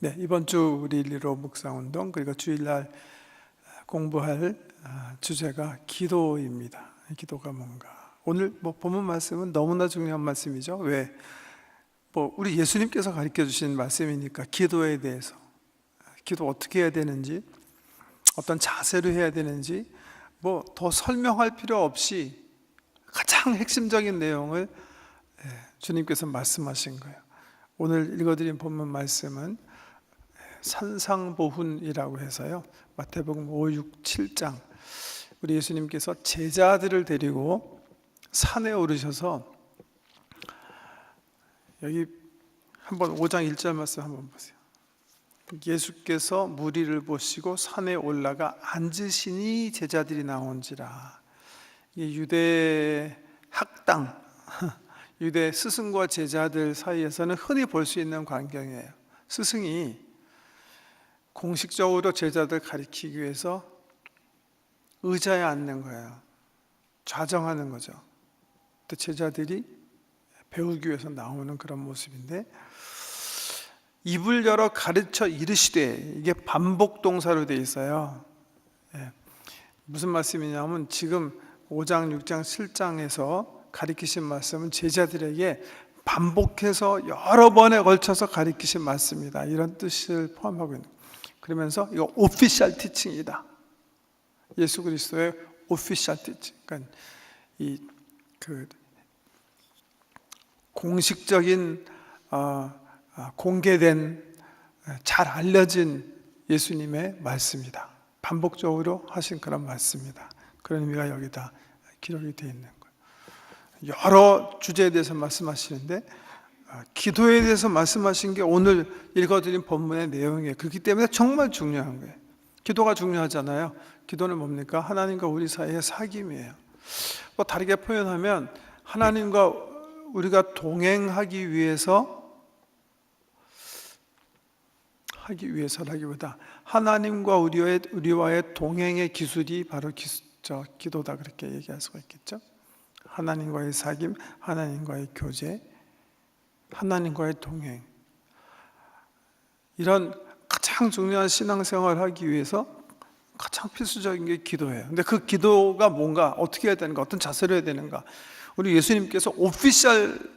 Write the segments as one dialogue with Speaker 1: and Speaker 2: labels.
Speaker 1: 네, 이번 주 우리 일리로 묵상운동 그리고 주일날 공부할 주제가 기도입니다. 기도가 뭔가? 오늘 본문 말씀은 너무나 중요한 말씀이죠. 왜? 우리 예수님께서 가르쳐 주신 말씀이니까 기도에 대해서, 기도 어떻게 해야 되는지, 어떤 자세로 해야 되는지 더 설명할 필요 없이 가장 핵심적인 내용을 주님께서 말씀하신 거예요. 오늘 읽어드린 본문 말씀은 산상보훈이라고 해서요, 마태복음 5, 6, 7장 우리 예수님께서 제자들을 데리고 산에 오르셔서, 여기 한번 5장 1절 말씀 한번 보세요. 예수께서 무리를 보시고 산에 올라가 앉으시니 제자들이 나온지라. 이 유대 학당, 유대 스승과 제자들 사이에서는 흔히 볼 수 있는 광경이에요. 스승이 공식적으로 제자들 가리키기 위해서 의자에 앉는 거예요. 좌정하는 거죠. 또 제자들이 배우기 위해서 나오는 그런 모습인데, 입을 열어 가르쳐 이르시되, 이게 반복 동사로 되어 있어요. 무슨 말씀이냐면 지금 5장, 6장, 7장에서 가르치신 말씀은 제자들에게 반복해서 여러 번에 걸쳐서 가르치신 말씀이다, 이런 뜻을 포함하고 있는 거예요. 그러면서 이거 오피셜 티칭이다. 예수 그리스도의 오피셜 티칭. 그러니까 공식적인 공개된 잘 알려진 예수님의 말씀이다. 반복적으로 하신 그런 말씀이다. 그런 의미가 여기다 기록이 되어 있는 거예요. 여러 주제에 대해서 말씀하시는데 기도에 대해서 말씀하신 게 오늘 읽어드린 본문의 내용이에요. 그렇기 때문에 정말 중요한 거예요. 기도가 중요하잖아요. 기도는 뭡니까? 하나님과 우리 사이의 사귐이에요. 다르게 표현하면 하나님과 우리가 동행하기 위해서라기보다 하나님과 우리와의 동행의 기술이 바로 기도다, 그렇게 얘기할 수가 있겠죠. 하나님과의 사귐, 하나님과의 교제, 하나님과의 동행, 이런 가장 중요한 신앙생활을 하기 위해서 가장 필수적인 게 기도예요. 근데 그 기도가 뭔가, 어떻게 해야 되는가, 어떤 자세로 해야 되는가, 우리 예수님께서 오피셜,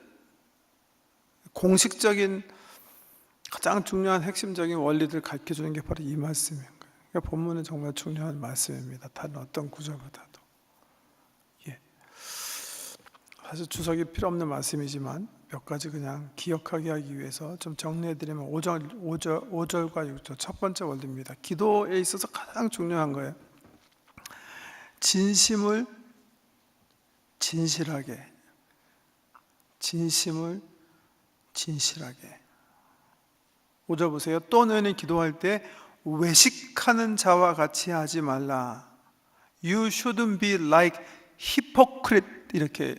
Speaker 1: 공식적인 가장 중요한 핵심적인 원리들을 가르쳐 주는 게 바로 이 말씀인 거예요. 그러니까 본문은 정말 중요한 말씀입니다. 다른 어떤 구절보다도. 사실 주석이 필요 없는 말씀이지만 몇 가지 그냥 기억하게 하기 위해서 좀 정리해드리면 5절과 6절 첫 번째 원리입니다. 기도에 있어서 가장 중요한 거예요. 진심을 진실하게, 진심을 진실하게. 5절 보세요. 또 너희는 기도할 때 외식하는 자와 같이 하지 말라. You shouldn't be like hypocrite, 이렇게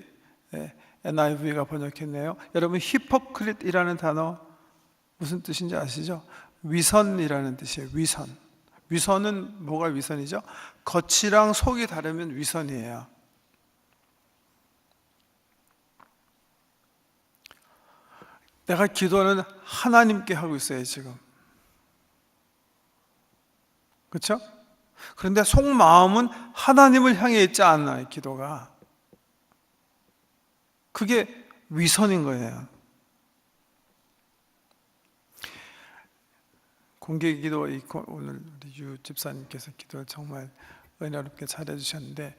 Speaker 1: NIV가 번역했네요. 여러분, 히포크릿이라는 단어 무슨 뜻인지 아시죠? 위선이라는 뜻이에요. 위선. 위선은 뭐가 위선이죠? 겉이랑 속이 다르면 위선이에요. 내가 기도는 하나님께 하고 있어요, 지금. 그렇죠? 그런데 속마음은 하나님을 향해 있지 않아요, 기도가. 그게 위선인 거예요. 공개 기도, 오늘 우리 유 집사님께서 기도를 정말 은혜롭게 잘해주셨는데,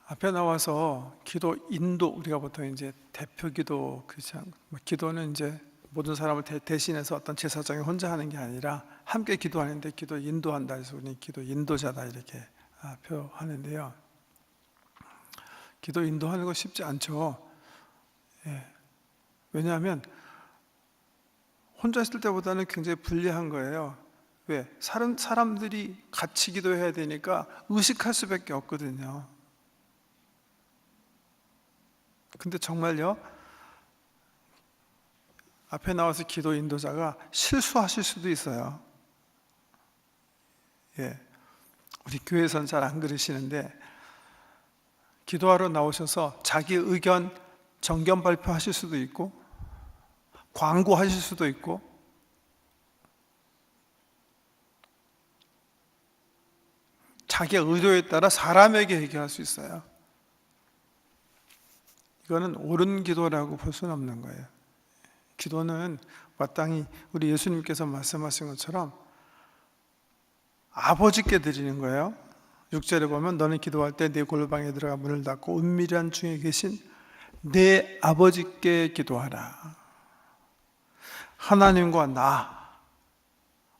Speaker 1: 앞에 나와서 기도 인도, 우리가 보통 이제 대표 기도, 그렇죠? 기도는 이제 모든 사람을 대신해서 어떤 제사장이 혼자 하는 게 아니라 함께 기도하는데 기도 인도한다 해서 우리 기도 인도자다, 이렇게 표하는데요. 기도 인도하는 거 쉽지 않죠. 왜냐하면 혼자 있을 때보다는 굉장히 불리한 거예요. 왜? 사람들이 같이 기도해야 되니까 의식할 수밖에 없거든요. 근데 정말요, 앞에 나와서 기도 인도자가 실수하실 수도 있어요. 우리 교회에서는 잘 안 그러시는데, 기도하러 나오셔서 자기 의견 정견 발표하실 수도 있고, 광고하실 수도 있고, 자기의 의도에 따라 사람에게 얘기할 수 있어요. 이거는 옳은 기도라고 볼 수는 없는 거예요. 기도는 마땅히 우리 예수님께서 말씀하신 것처럼 아버지께 드리는 거예요. 6절에 보면 너는 기도할 때 내 골방에 들어가 문을 닫고 은밀한 중에 계신 내 아버지께 기도하라. 하나님과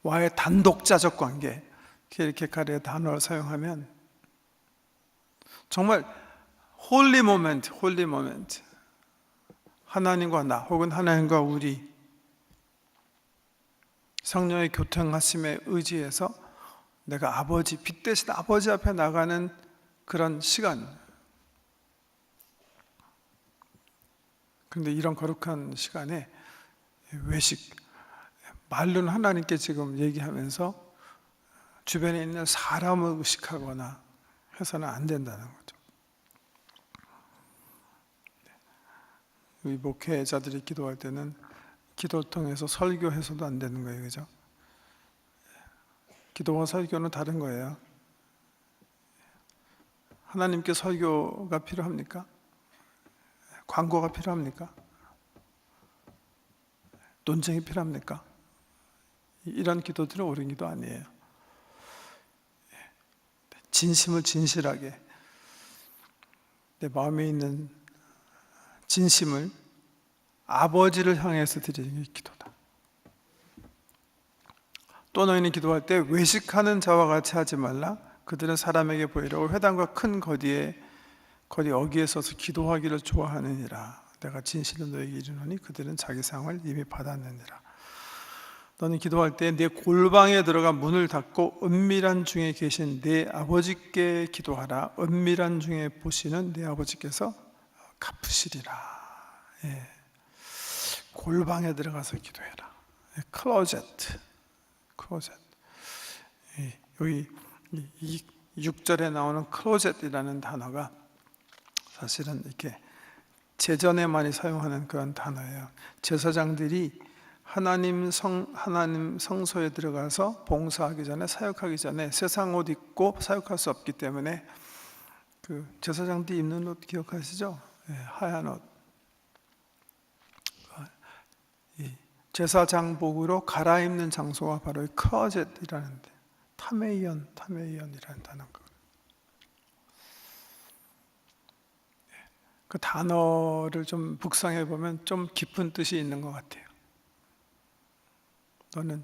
Speaker 1: 나와의 단독자적 관계, 키르케가르의 단어를 사용하면 정말 홀리 모멘트, 하나님과 나 혹은 하나님과 우리 성령의 교통하심에 의지해서 내가 아버지, 빛 대신 아버지 앞에 나가는 그런 시간. 그런데 이런 거룩한 시간에 외식, 말로는 하나님께 지금 얘기하면서 주변에 있는 사람을 의식하거나 해서는 안 된다는 거죠. 우리 목회자들이 기도할 때는 기도를 통해서 설교해서도 안 되는 거예요. 그죠? 기도와 설교는 다른 거예요. 하나님께 설교가 필요합니까? 광고가 필요합니까? 논쟁이 필요합니까? 이런 기도들은 옳은 기도 아니에요. 진심을 진실하게, 내 마음에 있는 진심을 아버지를 향해서 드리는 게 기도다. 또 너희는 기도할 때 외식하는 자와 같이 하지 말라. 그들은 사람에게 보이려고 회당과 큰 거리 어귀에 서서 기도하기를 좋아하느니라. 내가 진실로 너에게 이르노니 그들은 자기 상을 이미 받았느니라. 너는 기도할 때 내 골방에 들어가 문을 닫고 은밀한 중에 계신 내 아버지께 기도하라. 은밀한 중에 보시는 내 아버지께서 갚으시리라. 예. 골방에 들어가서 기도해라. 클로젯. 여기 이 6절에 나오는 클로젯이라는 단어가 사실은 이렇게 제전에 많이 사용하는 그런 단어예요. 제사장들이 하나님 성소에 들어가서 봉사하기 전에, 사역하기 전에 세상 옷 입고 사역할 수 없기 때문에 그 제사장들이 입는 옷 기억하시죠? 네, 하얀 옷. 제사장복으로 갈아입는 장소가 바로 이 클로젯이라는데, 타메이언이라는 단어가. 그 단어를 좀 묵상해 보면 좀 깊은 뜻이 있는 것 같아요. 너는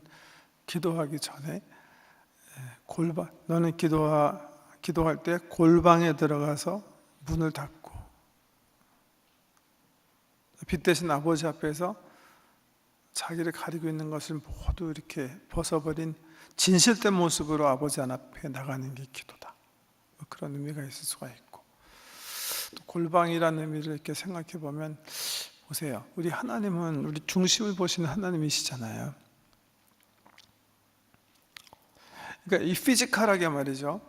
Speaker 1: 기도하기 전에 너는 기도할 때 골방에 들어가서 문을 닫고 빛 대신 아버지 앞에서 자기를 가리고 있는 것을 모두 이렇게 벗어버린 진실된 모습으로 아버지 앞에 나가는 게 기도다. 그런 의미가 있을 수가 있고, 또 골방이라는 의미를 이렇게 생각해 보면, 보세요. 우리 하나님은 우리 중심을 보시는 하나님이시잖아요. 그러니까 이 피지컬하게 말이죠.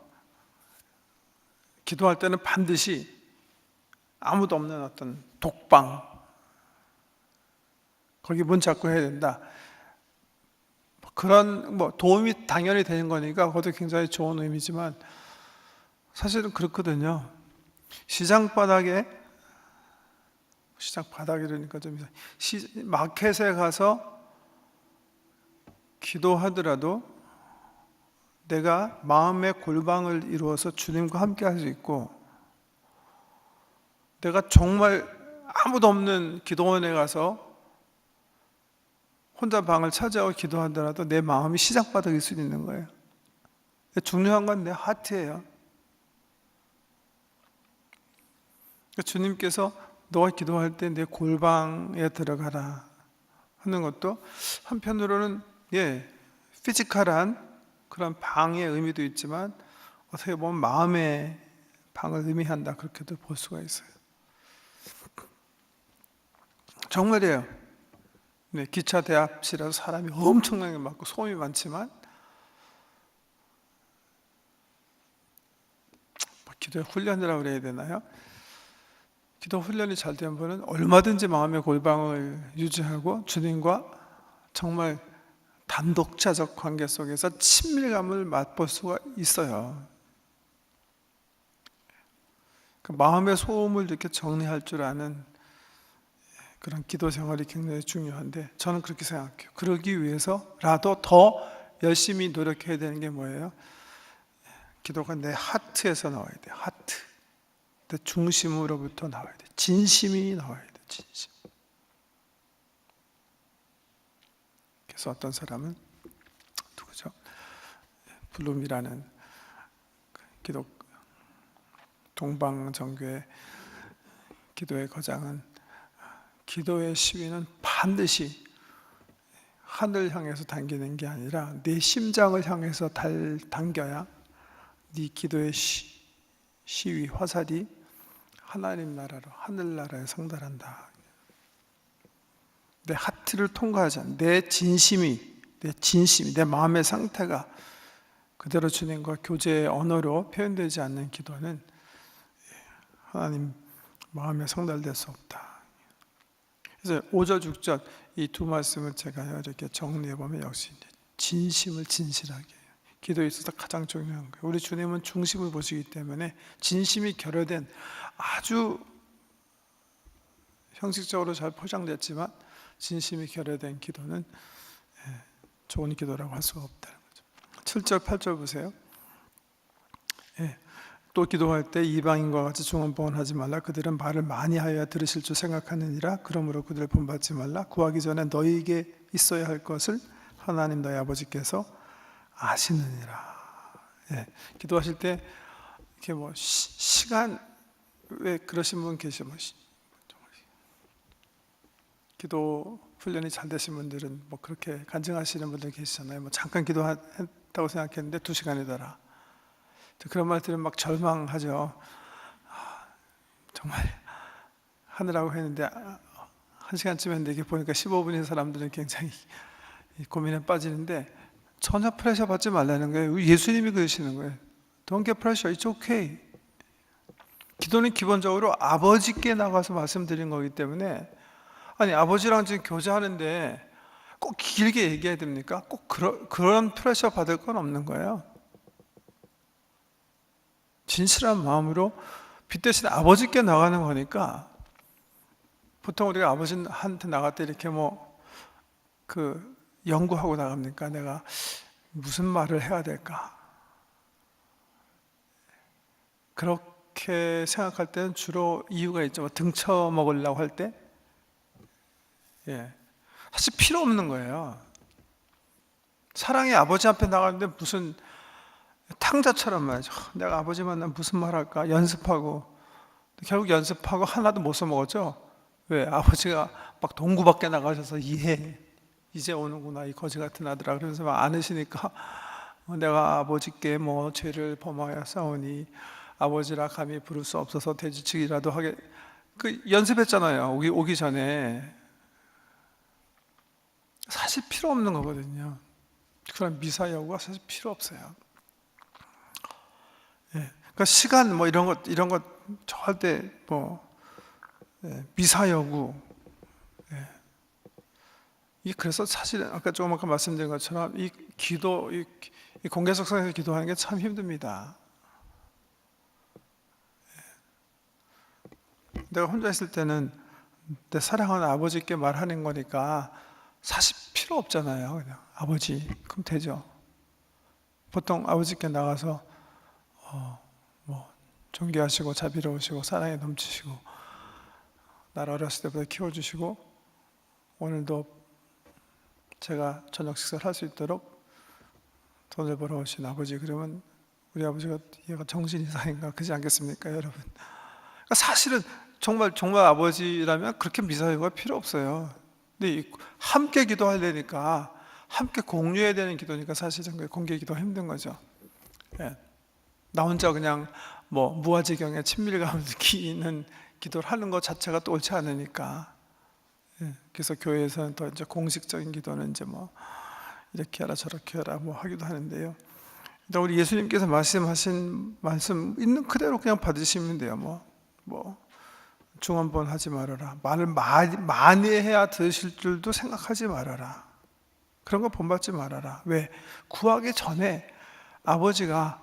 Speaker 1: 기도할 때는 반드시 아무도 없는 어떤 독방, 거기 문 잡고 해야 된다. 그런 도움이 당연히 되는 거니까 그것도 굉장히 좋은 의미지만 사실은 그렇거든요. 시장 바닥이라니까 좀 마켓에 가서 기도하더라도 내가 마음의 골방을 이루어서 주님과 함께 할 수 있고, 내가 정말 아무도 없는 기도원에 가서 혼자 방을 차지하고 기도하더라도 내 마음이 시장바닥일 수 있는 거예요. 중요한 건 내 하트예요. 주님께서 너가 기도할 때 내 골방에 들어가라 하는 것도 한편으로는 피지컬한 그런 방의 의미도 있지만 어떻게 보면 마음의 방을 의미한다, 그렇게도 볼 수가 있어요. 정말이에요. 기차 대합실에서 사람이 엄청나게 많고 소음이 많지만 기도의 훈련이라고 그래야 되나요? 기도 훈련이 잘 된 분은 얼마든지 마음의 골방을 유지하고 주님과 정말 단독자적 관계 속에서 친밀감을 맛볼 수가 있어요. 그 마음의 소음을 이렇게 정리할 줄 아는 그런 기도 생활이 굉장히 중요한데, 저는 그렇게 생각해요. 그러기 위해서라도 더 열심히 노력해야 되는 게 뭐예요? 기도가 내 하트에서 나와야 돼요. 하트. 내 중심으로부터 나와야 돼. 진심이 나와야 돼. 진심. 그래서 어떤 사람은 누구죠? 블룸이라는 기독 동방정교회 기도의 거장은, 기도의 시위는 반드시 하늘 향해서 당기는 게 아니라 내 심장을 향해서 당겨야 네 기도의 시위, 화살이 하나님 나라로, 하늘나라에 상달한다. 내 하트를 통과하지 않는, 내 진심이, 내 마음의 상태가 그대로 주님과 교제의 언어로 표현되지 않는 기도는 하나님 마음에 상달될 수 없다. 그래서 5절, 6절 이 두 말씀을 제가 이렇게 정리해 보면 역시 진심을 진실하게 해요. 기도에 있어서 가장 중요한 거예요. 우리 주님은 중심을 보시기 때문에 진심이 결여된, 아주 형식적으로 잘 포장됐지만 진심이 결여된 기도는 좋은 기도라고 할 수가 없다는 거죠. 7절, 8절 보세요. 또 기도할 때 이방인과 같이 중언부언하지 말라. 그들은 말을 많이 하여야 들으실 줄 생각하느니라. 그러므로 그들을 본받지 말라. 구하기 전에 너희에게 있어야 할 것을 하나님 너희 아버지께서 아시느니라. 기도하실 때 이렇게 뭐 시간, 왜 그러신 분 계시죠? 기도 훈련이 잘 되신 분들은 뭐 그렇게 간증하시는 분들 계시잖아요. 뭐 잠깐 기도했다고 생각했는데 2시간이더라. 그런 말 들으면 막 절망하죠. 정말 하느라고 했는데 1시간쯤 했는데 이게 보니까 15분인 사람들은 굉장히 고민에 빠지는데, 전혀 프레셔 받지 말라는 거예요. 예수님이 그러시는 거예요. Don't get pressure, it's okay. 기도는 기본적으로 아버지께 나가서 말씀드린 거기 때문에, 아니 아버지랑 지금 교제하는데 꼭 길게 얘기해야 됩니까? 꼭 그런 프레셔 받을 건 없는 거예요. 진실한 마음으로 빛 대신 아버지께 나가는 거니까, 보통 우리가 아버지한테 나갈 때 이렇게 연구하고 나갑니까? 내가 무슨 말을 해야 될까? 그렇게 생각할 때는 주로 이유가 있죠. 등쳐 먹으려고 할 때, 사실 필요 없는 거예요. 사랑의 아버지 앞에 나가는데 무슨 탕자처럼 말이죠. 내가 아버지 만나면 무슨 말 할까? 연습하고, 결국 연습하고 하나도 못 써먹었죠. 왜? 아버지가 막 동구 밖에 나가셔서 이제 오는구나 이 거지 같은 아들아, 그러면서 막 안으시니까, 내가 아버지께 죄를 범하여 싸우니 아버지라 감히 부를 수 없어서 돼지치기라도 하게, 연습했잖아요. 오기 전에. 사실 필요 없는 거거든요. 그런 미사 여구가 사실 필요 없어요. 그러니까 시간 이런 것 절대 미사 여구. 그래서 사실 아까 조금 아까 말씀드린 것처럼 이 기도, 이 공개석상에서 기도하는 게 참 힘듭니다. 내가 혼자 있을 때는 내 사랑하는 아버지께 말하는 거니까 사실 필요 없잖아요. 그냥 아버지 그럼 되죠. 보통 아버지께 나가서 존귀하시고 자비로우시고 사랑에 넘치시고 나를 어렸을 때부터 키워주시고 오늘도 제가 저녁 식사를 할 수 있도록 돈을 벌어오신 아버지, 그러면 우리 아버지가 얘가 정신 이상인가 그러지 않겠습니까, 여러분? 그러니까 사실은 정말 아버지라면 그렇게 미사여가 필요 없어요. 근데 함께 기도하려니까, 함께 공유해야 되는 기도니까 사실은 공개 기도가 힘든 거죠. 나 혼자 그냥 무아지경에 친밀감을 느끼는 기도를 하는 것 자체가 또 옳지 않으니까. 그래서 교회에서는 더 이제 공식적인 기도는 이제 이렇게 하라 저렇게 하라 하기도 하는데요. 일단 우리 예수님께서 말씀하신 말씀 있는 그대로 그냥 받으시면 돼요. 중언부언 하지 말아라. 말을 많이 해야 들으실 줄도 생각하지 말아라. 그런 거 본받지 말아라. 왜? 구하기 전에 아버지가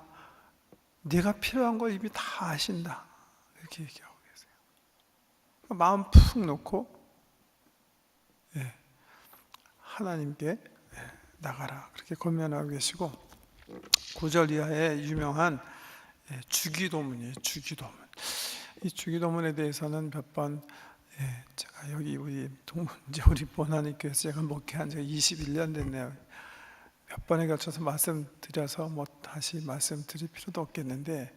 Speaker 1: 네가 필요한 걸 이미 다 아신다. 그렇게 얘기하고 계세요. 마음 푹 놓고 하나님께 나가라 그렇게 권면하고 계시고, 9절 이하의 유명한 주기도문이에요. 주기도문. 이 주기도문에 대해서는 몇 번 제가 여기 우리 본하는 교회에서 제가 목회한 지가 21년 됐네요. 몇 번에 걸쳐서 말씀드려서 뭐 다시 말씀드릴 필요도 없겠는데,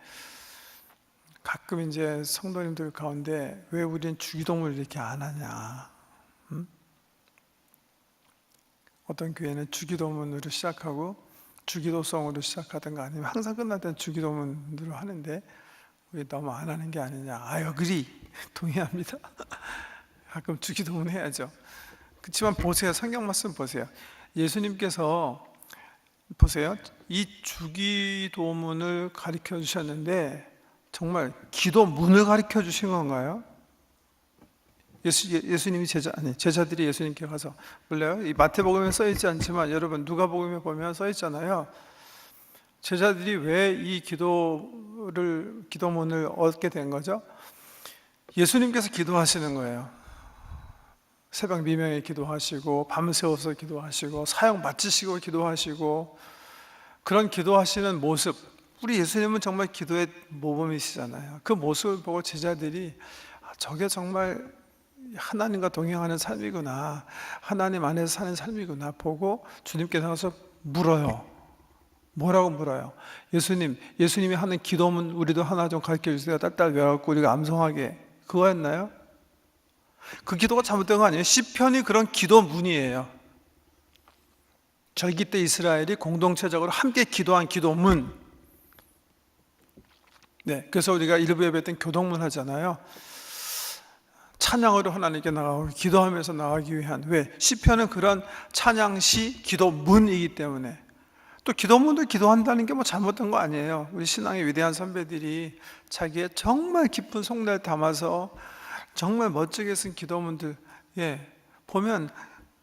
Speaker 1: 가끔 이제 성도님들 가운데 왜 우리는 주기도문을 이렇게 안 하냐, 어떤 교회는 주기도문으로 시작하고 주기도성으로 시작하든가 아니면 항상 끝날 때는 주기도문으로 하는데 우리 너무 안 하는 게 아니냐. 어그리 동의합니다. 가끔 주기도문 해야죠. 그렇지만 보세요, 성경 말씀 보세요. 예수님께서 보세요, 이 주기도문을 가르쳐 주셨는데 정말 기도문을 가르쳐 주신 건가요? 예수님이 제자들이 예수님께 가서, 몰라요? 이 마태복음에 써 있지 않지만 여러분 누가복음에 보면 써 있잖아요. 제자들이 왜 이 기도문을 얻게 된 거죠? 예수님께서 기도하시는 거예요. 새벽 미명에 기도하시고 밤새워서 기도하시고 사역 마치시고 기도하시고, 그런 기도하시는 모습, 우리 예수님은 정말 기도의 모범이시잖아요. 그 모습을 보고 제자들이 저게 정말 하나님과 동행하는 삶이구나, 하나님 안에서 사는 삶이구나 보고 주님께서 와서 물어요. 뭐라고 물어요? 예수님이 하는 기도문 우리도 하나 좀 가르쳐 주세요. 딸딸 외워갖고 우리가 암송하게. 그거였나요? 그 기도가 잘못된 거 아니에요? 시편이 그런 기도문이에요. 절기 때 이스라엘이 공동체적으로 함께 기도한 기도문. 그래서 우리가 일부 예배 때 교동문 하잖아요. 찬양으로 하나님께 나가고 기도하면서 나가기 위한, 왜? 시편은 그런 찬양시 기도문이기 때문에. 또 기도문도 기도한다는 게 뭐 잘못된 거 아니에요. 우리 신앙의 위대한 선배들이 자기의 정말 깊은 속내를 담아서 정말 멋지게 쓴 기도문들 보면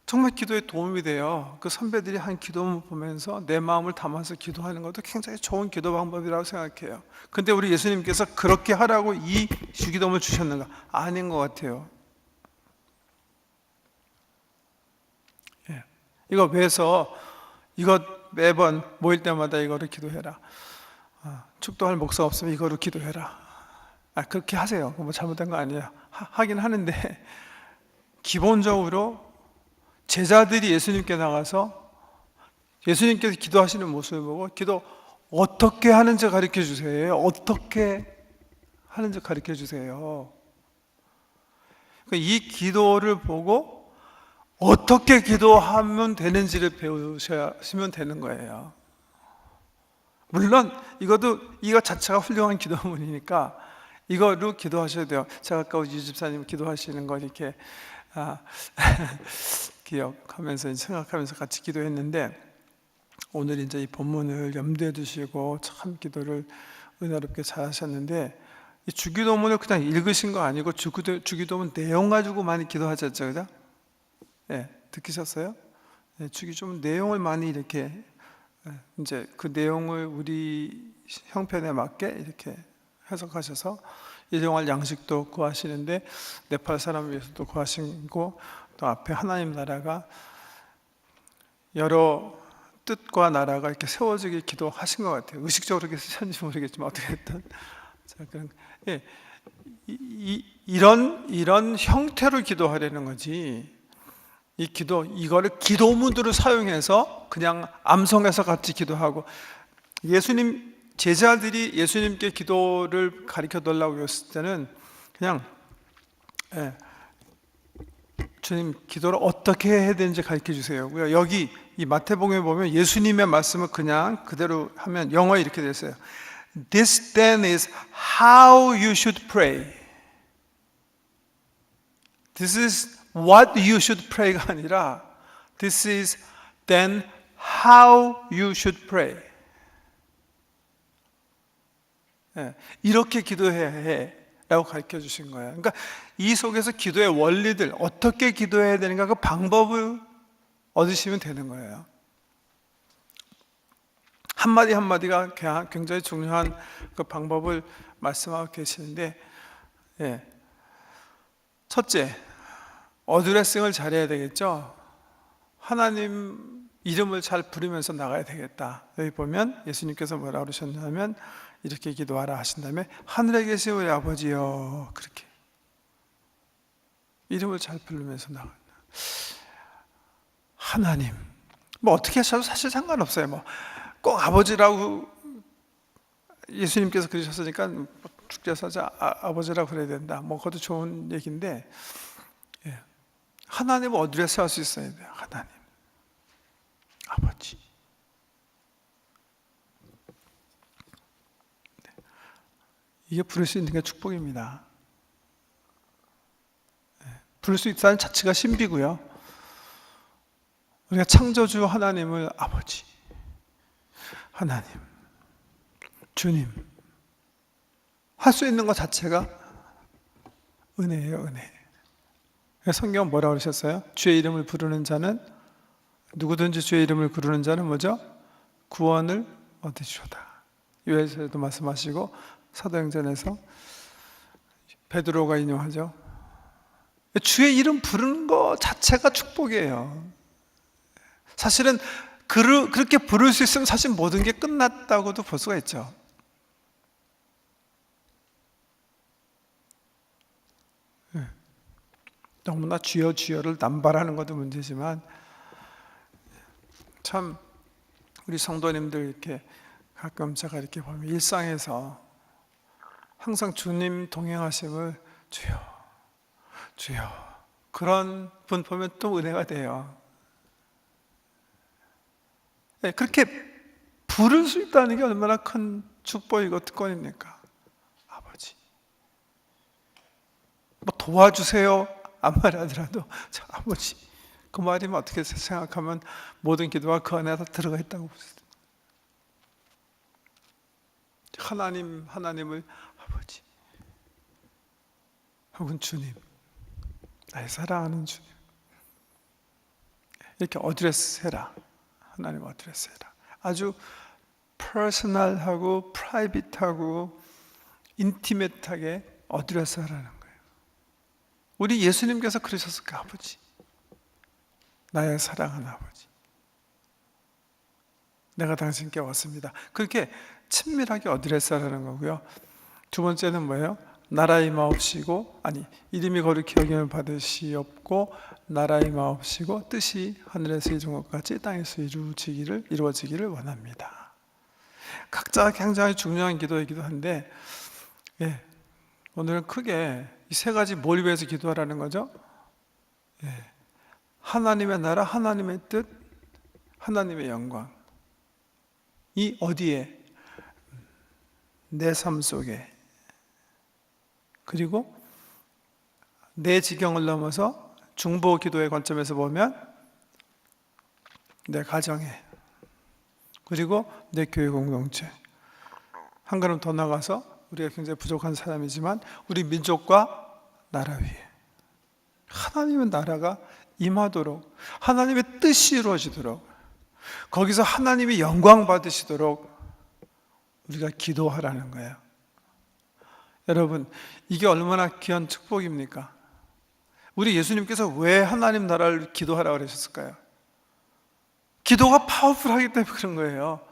Speaker 1: 정말 기도에 도움이 돼요. 그 선배들이 한 기도문 보면서 내 마음을 담아서 기도하는 것도 굉장히 좋은 기도 방법이라고 생각해요. 근데 우리 예수님께서 그렇게 하라고 이 주기도문을 주셨는가? 아닌 것 같아요. 이거 왜서 이거 매번 모일 때마다 이거를 기도해라. 축도할 목사 없으면 이거로 기도해라. 그렇게 하세요. 뭐 잘못된 거 아니에요. 하긴 하는데, 기본적으로 제자들이 예수님께 나가서 예수님께서 기도하시는 모습을 보고 기도 어떻게 하는지 가르쳐 주세요. 어떻게 하는지 가르쳐 주세요. 이 기도를 보고 어떻게 기도하면 되는지를 배우시면 되는 거예요. 물론 이거 자체가 훌륭한 기도문이니까 이거로 기도하셔야 돼요. 제가 아까 유 집사님 기도하시는 거 이렇게 기억하면서 생각하면서 같이 기도했는데, 오늘 이제 이 본문을 염두에 두시고 참 기도를 은혜롭게 잘 하셨는데, 이 주기도문을 그냥 읽으신 거 아니고 주기도문 내용 가지고 많이 기도하셨죠, 그죠? 듣기셨어요? 주기도문 내용을 많이 이렇게 이제 그 내용을 우리 형편에 맞게 이렇게 해석하셔서 일용할 양식도 구하시는데 네팔 사람을 위해서도 구하시고, 또 앞에 하나님 나라가 여러 뜻과 나라가 이렇게 세워지길 기도하신 것 같아요. 의식적으로 그렇게 쓰셨는지 모르겠지만 어떻게든 이런 형태로 기도하려는 거지. 이거를 기도문으로 사용해서 그냥 암송해서 같이 기도하고, 제자들이 예수님께 기도를 가르쳐 달라고 했을 때는 그냥 주님 기도를 어떻게 해야 되는지 가르쳐 주세요. 여기 이 마태복음에 보면 예수님의 말씀을 그냥 그대로 하면 영어에 이렇게 됐어요. This then is how you should pray. This is what you should pray가 아니라 This is then how you should pray. 이렇게 기도해야 해 라고 가르쳐 주신 거예요. 그러니까 이 속에서 기도의 원리들, 어떻게 기도해야 되는가, 그 방법을 얻으시면 되는 거예요. 한마디 한마디가 굉장히 중요한 그 방법을 말씀하고 계시는데, 예. 첫째, 어드레싱을 잘해야 되겠죠. 하나님 이름을 잘 부르면서 나가야 되겠다. 여기 보면 예수님께서 뭐라 그러셨냐면 이렇게 기도하라 하신 다음에 하늘에 계신 우리 아버지여, 그렇게 이름을 잘 부르면서 나간다. 하나님, 뭐 어떻게 하셔도 사실 상관없어요. 뭐 꼭 아버지라고 예수님께서 그러셨으니까 죽자서 아버지라고 그래야 된다. 뭐 그것도 좋은 얘기인데, 예. 하나님은 어디에서 할 수 있어야 돼요? 하나님, 아버지. 네. 이게 부를 수 있는 게 축복입니다. 네. 부를 수 있다는 자체가 신비고요. 우리가 창조주 하나님을 아버지, 하나님, 주님 할 수 있는 것 자체가 은혜예요, 은혜. 성경 뭐라고 그러셨어요? 주의 이름을 부르는 자는, 누구든지 주의 이름을 부르는 자는 뭐죠? 구원을 얻으시오다. 요엘서에도 말씀하시고 사도행전에서 베드로가 인용하죠. 주의 이름 부르는 것 자체가 축복이에요. 사실은 그렇게 부를 수 있으면 사실 모든 게 끝났다고도 볼 수가 있죠. 너무나 주여 주여를 남발하는 것도 문제지만, 참 우리 성도님들 이렇게 가끔 제가 이렇게 보면 일상에서 항상 주님 동행하심을 주여 주여, 그런 분 보면 또 은혜가 돼요. 네, 그렇게 부를 수 있다는 게 얼마나 큰 축복이고 특권입니까? 아버지, 뭐 도와주세요 안 말하더라도 아버지, 그 말이면 어떻게 생각하면 모든 기도가 그 안에 다 들어가 있다고 보세요. 하나님을 아버지, 혹은 주님, 나의 사랑하는 주님, 이렇게 어드레스 해라. 하나님 어드레스 해라. 아주 퍼스널하고 프라이빗하고 인티메트하게 어드레스 하라는 거예요. 우리 예수님께서 그러셨을까? 아버지, 나의 사랑하는 아버지, 내가 당신께 왔습니다. 그렇게 친밀하게 어드레스 하라는 거고요. 두 번째는 뭐예요? 나라의 마옵시고, 아니, 이름이 거룩히 여김을 받으시옵고 나라의 마옵시고 뜻이 하늘에서 이룬 것 같이 땅에서 이루어지기를 원합니다. 각자 굉장히 중요한 기도이기도 한데, 예, 오늘은 크게 이 세 가지 뭘 위해서 기도하라는 거죠? 예, 하나님의 나라, 하나님의 뜻, 하나님의 영광. 이 어디에? 내 삶 속에, 그리고 내 지경을 넘어서 중보 기도의 관점에서 보면 내 가정에, 그리고 내 교회 공동체, 한 걸음 더 나가서 우리가 굉장히 부족한 사람이지만 우리 민족과 나라 위에 하나님의 나라가 임하도록, 하나님의 뜻이 이루어지도록, 거기서 하나님이 영광 받으시도록 우리가 기도하라는 거예요. 여러분, 이게 얼마나 귀한 축복입니까? 우리 예수님께서 왜 하나님 나라를 기도하라고 그러셨을까요? 기도가 파워풀하기 때문에 그런 거예요.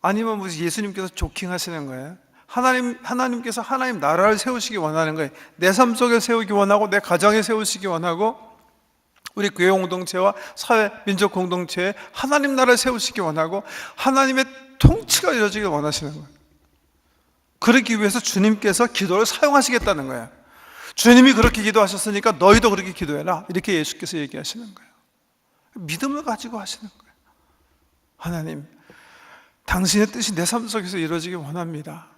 Speaker 1: 아니면 무슨 예수님께서 조킹하시는 거예요? 하나님께서 하나님 나라를 세우시기 원하는 거예요. 내 삶 속에 세우기 원하고, 내 가정에 세우시기 원하고, 우리 교회 공동체와 사회 민족 공동체에 하나님 나라를 세우시기 원하고, 하나님의 통치가 이루어지길 원하시는 거예요. 그러기 위해서 주님께서 기도를 사용하시겠다는 거예요. 주님이 그렇게 기도하셨으니까 너희도 그렇게 기도해라, 이렇게 예수께서 얘기하시는 거예요. 믿음을 가지고 하시는 거예요. 하나님, 당신의 뜻이 내 삶 속에서 이루어지기 원합니다.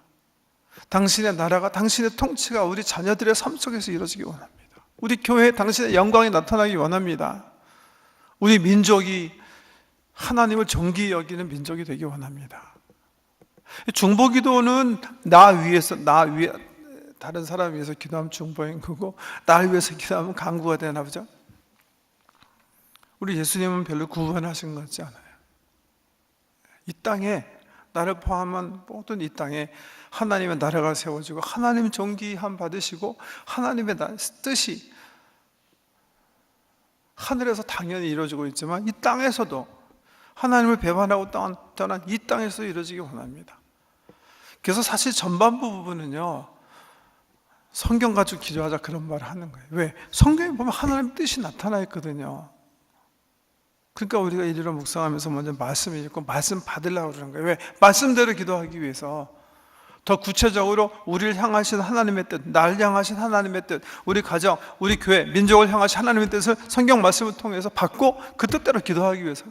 Speaker 1: 당신의 나라가, 당신의 통치가 우리 자녀들의 삶 속에서 이루어지기 원합니다. 우리 교회에 당신의 영광이 나타나기 원합니다. 우리 민족이 하나님을 존귀히 여기는 민족이 되기 원합니다. 중보기도는 나 위에서, 다른 사람 위해서 기도하면 중보인 거고, 나를 위해서 기도하면 간구가 되나 보죠. 우리 예수님은 별로 구원하신 것 같지 않아요. 이 땅에 나를 포함한 모든 이 땅에 하나님의 나라가 세워지고 하나님 존귀함 받으시고 하나님의 뜻이 하늘에서 당연히 이루어지고 있지만 이 땅에서도 하나님을 배반하고 떠난 이 땅에서 이루어지기 원합니다. 그래서 사실 전반부 부분은요, 성경 가지고 기도하자 그런 말을 하는 거예요. 왜? 성경에 보면 하나님의 뜻이 나타나 있거든요. 그러니까 우리가 이리로 묵상하면서 먼저 말씀 읽고 말씀 받으려고 그러는 거예요. 왜? 말씀대로 기도하기 위해서 더 구체적으로 우리를 향하신 하나님의 뜻, 날 향하신 하나님의 뜻, 우리 가정, 우리 교회, 민족을 향하신 하나님의 뜻을 성경 말씀을 통해서 받고 그 뜻대로 기도하기 위해서.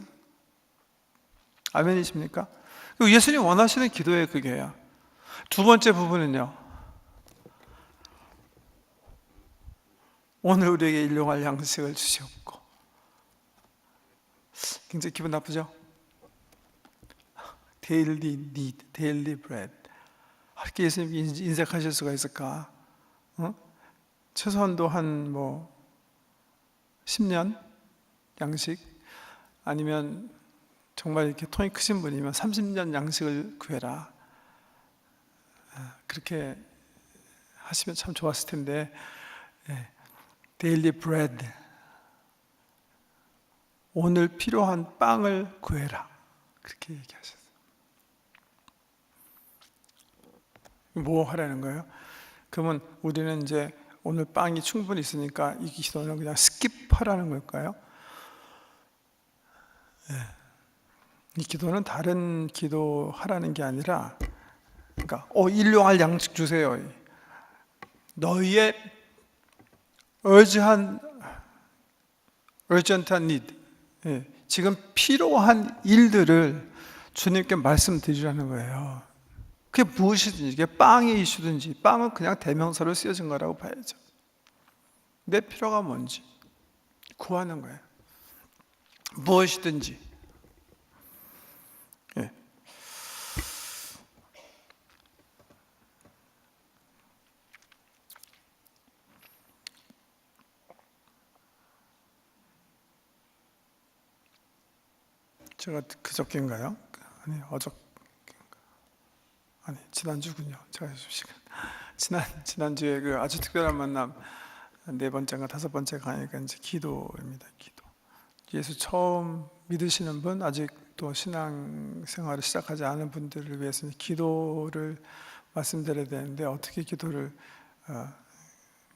Speaker 1: 아멘이십니까? 예수님 원하시는 기도의 그게요. 두 번째 부분은요, 오늘 우리에게 일용할 양식을 주시옵고. 굉장히 기분 나쁘죠? Daily need, daily bread. 이렇게 예수님이 인색하실 수가 있을까? 최소한도 한 10년 양식, 아니면 정말 이렇게 통이 크신 분이면 30년 양식을 구해라. 그렇게 하시면 참 좋았을 텐데, daily bread, 오늘 필요한 빵을 구해라, 그렇게 얘기하셨어요. 뭐 하라는 거예요? 그러면 우리는 이제 오늘 빵이 충분히 있으니까 이 기도는 그냥 스킵하라는 걸까요? 이 기도는 다른 기도 하라는 게 아니라, 그러니까 일용할 양식 주세요. 너희의 urgent한 need, 지금 필요한 일들을 주님께 말씀드리라는 거예요. 그게 무엇이든지, 이게 빵의 이슈든지, 빵은 그냥 대명사로 쓰여진 거라고 봐야죠. 내 필요가 뭔지 구하는 거예요. 무엇이든지. 제가 그저께인가요? 아니, 지난주군요. 제가 지난주에 그 아주 특별한 만남, 4번째인가 5번째 강의가 이제 기도입니다. 기도. 예수 처음 믿으시는 분, 아직도 신앙생활을 시작하지 않은 분들을 위해서 기도를 말씀드려야 되는데, 어떻게 기도를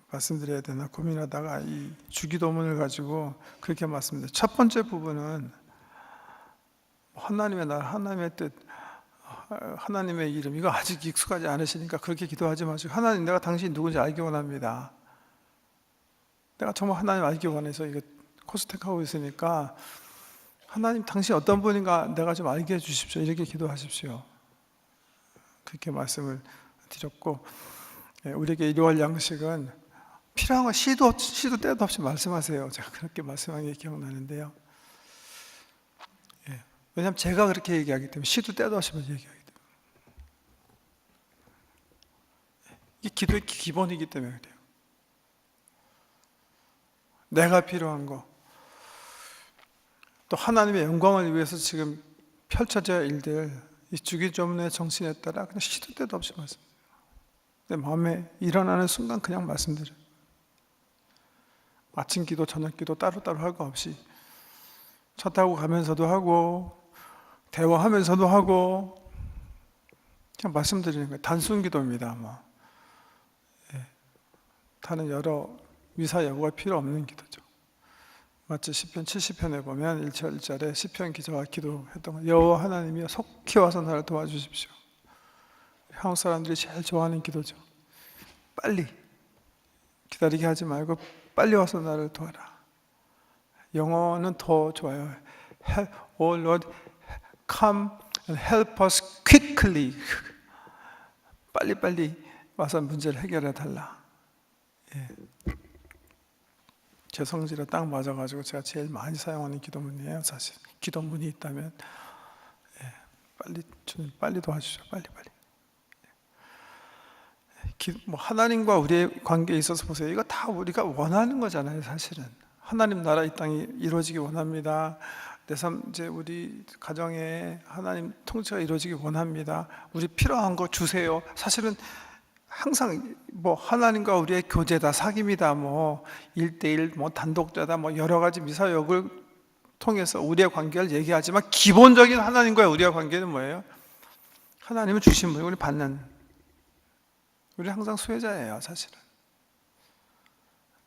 Speaker 1: 말씀드려야 되나 고민하다가 이 주기도문을 가지고 그렇게 말씀드려요. 첫 번째 부분은 하나님의 나라, 하나님의 뜻, 하나님의 이름, 이거 아직 익숙하지 않으시니까 그렇게 기도하지 마시고, 하나님, 내가 당신이 누군지 알기 원합니다. 내가 정말 하나님 알기 원해서 이거 코스택하고 있으니까 하나님, 당신 어떤 분인가 내가 좀 알게 해주십시오. 이렇게 기도하십시오. 그렇게 말씀을 드렸고, 우리에게 일용할 양식은 필요한 거 시도 때도 없이 말씀하세요. 제가 그렇게 말씀한 게 기억나는데요. 왜냐하면 제가 그렇게 얘기하기 때문에, 시도 때도 없이 얘기하기 때문에. 이게 기도의 기본이기 때문에 그래요. 내가 필요한 거, 또 하나님의 영광을 위해서 지금 펼쳐져야 할 일들, 이 주기도문의 정신에 따라 그냥 시도 때도 없이 말씀드려요. 내 마음에 일어나는 순간 그냥 말씀드려요. 아침 기도, 저녁 기도 따로따로 할 거 없이 차 타고 가면서도 하고 대화하면서도 하고 그냥 말씀드리는 거예요. 단순 기도입니다. 다른 여러 위사여구가 필요 없는 기도죠. 마치 시편 70편에 보면 1절 1절에 시편 기자가 기도했던 거, 여호와 하나님이여 속히 와서 나를 도와주십시오. 한국 사람들이 제일 좋아하는 기도죠. 빨리 기다리게 하지 말고 빨리 와서 나를 도와라. 영어는 더 좋아요. Oh Lord, come and help us quickly. 빨리빨리 와서 문제를 해결해 달라. 제 성질에 딱 맞아가지고 제가 제일 많이 사용하는 기도문이에요. 사실 기도문이 있다면 빨리 주님 빨리 도와주셔. 빨리. 하나님과 우리의 관계에 있어서 보세요. 이거 다 우리가 원하는 거잖아요. 사실은 하나님 나라 이 땅이 이루어지기 원합니다. 내 삶, 이제 우리 가정에 하나님 통치가 이루어지기 원합니다. 우리 필요한 거 주세요. 사실은 항상 뭐 하나님과 우리의 교제다, 사귐이다, 뭐 1대1, 뭐 단독자다, 뭐 여러 가지 미사역을 통해서 우리의 관계를 얘기하지만 기본적인 하나님과의 우리의 관계는 뭐예요? 하나님은 주신 분이 우리 받는, 우리 항상 수혜자예요. 사실은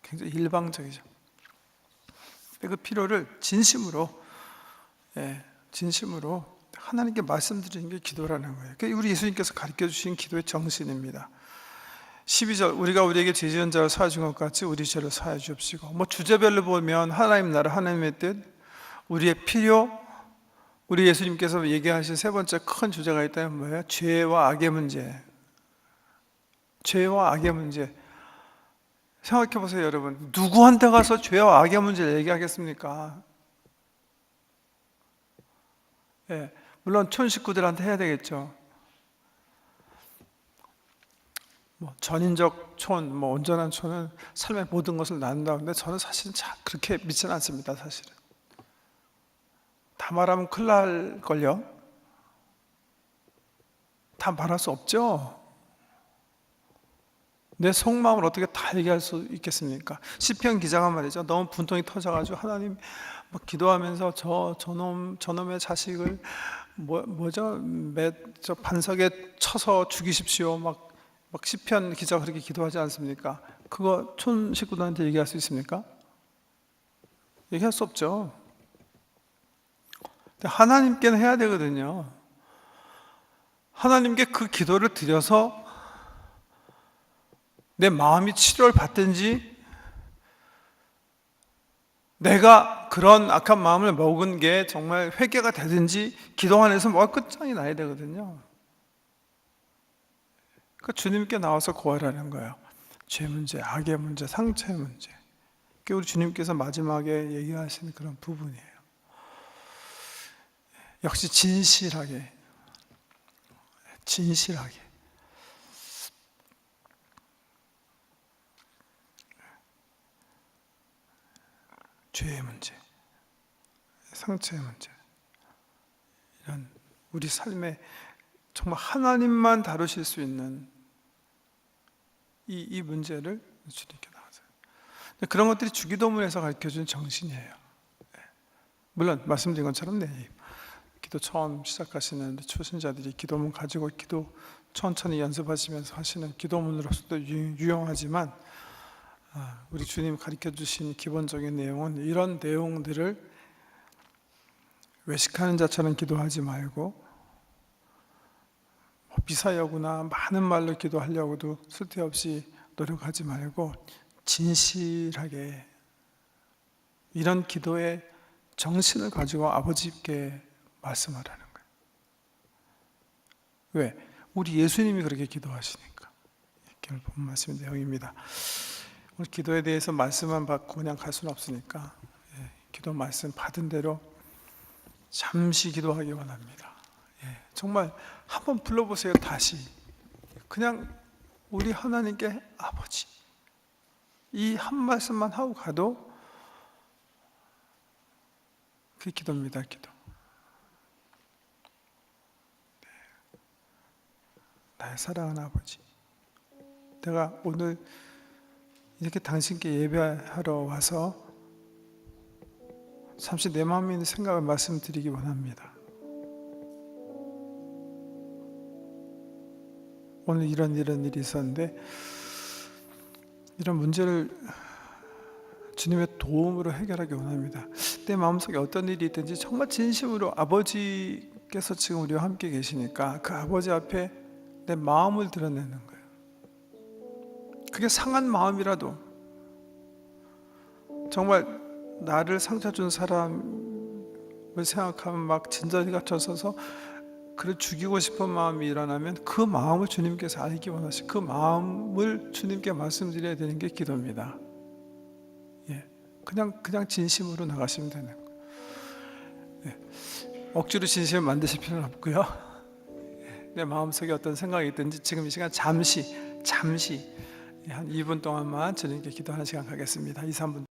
Speaker 1: 굉장히 일방적이죠. 그 필요를 진심으로, 진심으로 하나님께 말씀드리는 게 기도라는 거예요. 그게 우리 예수님께서 가르쳐 주신 기도의 정신입니다. 12절, 우리가 우리에게 죄 지은 자를 사하여 준 것 같이 우리 죄를 사하여 주옵시고, 뭐 주제별로 보면 하나님 나라, 하나님의 뜻, 우리의 필요, 우리 예수님께서 얘기하신 세 번째 큰 주제가 있다면 뭐예요? 죄와 악의 문제. 죄와 악의 문제. 생각해 보세요, 여러분. 누구한테 가서 죄와 악의 문제를 얘기하겠습니까? 물론 촌식구들한테 해야 되겠죠. 뭐 전인적 촌, 뭐 온전한 촌은 삶의 모든 것을 나눈다는데 저는 사실은 그렇게 믿지는 않습니다. 사실은 다 말하면 큰일 날걸요. 다 말할 수 없죠. 내 속마음을 어떻게 다 얘기할 수 있겠습니까? 시편 기자가 말이죠, 너무 분통이 터져가지고 하나님 막 기도하면서 저놈의 자식을 저 반석에 쳐서 죽이십시오. 막 시편 기자가 그렇게 기도하지 않습니까? 그거 촌 식구들한테 얘기할 수 있습니까? 얘기할 수 없죠. 근데 하나님께는 해야 되거든요. 하나님께 그 기도를 드려서 내 마음이 치료를 받든지, 내가 그런 악한 마음을 먹은 게 정말 회개가 되든지, 기도 안에서 뭐가 끝장이 나야 되거든요. 그러니까 주님께 나와서 구하라는 거예요. 죄 문제, 악의 문제, 상처의 문제. 그게 우리 주님께서 마지막에 얘기하시는 그런 부분이에요. 역시 진실하게 죄의 문제, 상처의 문제, 이런 우리 삶에 정말 하나님만 다루실 수 있는 이 문제를 주님께 나가세요. 그런 것들이 주기도문에서 가르쳐준 정신이에요. 물론 말씀드린 것처럼 기도 처음 시작하시는 초신자들이 기도문 가지고 기도 천천히 연습하시면서 하시는 기도문으로서도 유용하지만, 우리 주님 가르쳐 주신 기본적인 내용은 이런 내용들을 외식하는 자처럼 기도하지 말고, 미사여구나 많은 말로 기도하려고도 쓸데없이 노력하지 말고 진실하게 이런 기도의 정신을 가지고 아버지께 말씀하라는 거예요. 왜? 우리 예수님이 그렇게 기도하시니까. 이렇게 본 말씀의 내용입니다. 오늘 기도에 대해서 말씀만 받고 그냥 갈 수는 없으니까, 기도 말씀 받은 대로 잠시 기도하기 원합니다. 정말 한번 불러보세요. 다시 그냥 우리 하나님께 아버지, 이 한 말씀만 하고 가도 그게 기도입니다. 기도. 나의 사랑하는 아버지, 내가 오늘 이렇게 당신께 예배하러 와서 잠시 내 마음에 있는 생각을 말씀드리기 원합니다. 오늘 이런 일이 있었는데, 이런 문제를 주님의 도움으로 해결하기 원합니다. 내 마음속에 어떤 일이 있든지 정말 진심으로 아버지께서 지금 우리와 함께 계시니까 그 아버지 앞에 내 마음을 드러내는 거예요. 그게 상한 마음이라도, 정말 나를 상처 준 사람을 생각하면 막 진저리가 쳐서서 그를 죽이고 싶은 마음이 일어나면 그 마음을 주님께서 알기 원하시고 그 마음을 주님께 말씀드려야 되는 게 기도입니다. 그냥 진심으로 나가시면 되는 거예요. 억지로 진심을 만드실 필요는 없고요. 내 마음속에 어떤 생각이 있든지 지금 이 시간 잠시 한 2분 동안만 주님께 기도하는 시간 가겠습니다. 2, 3분 동안.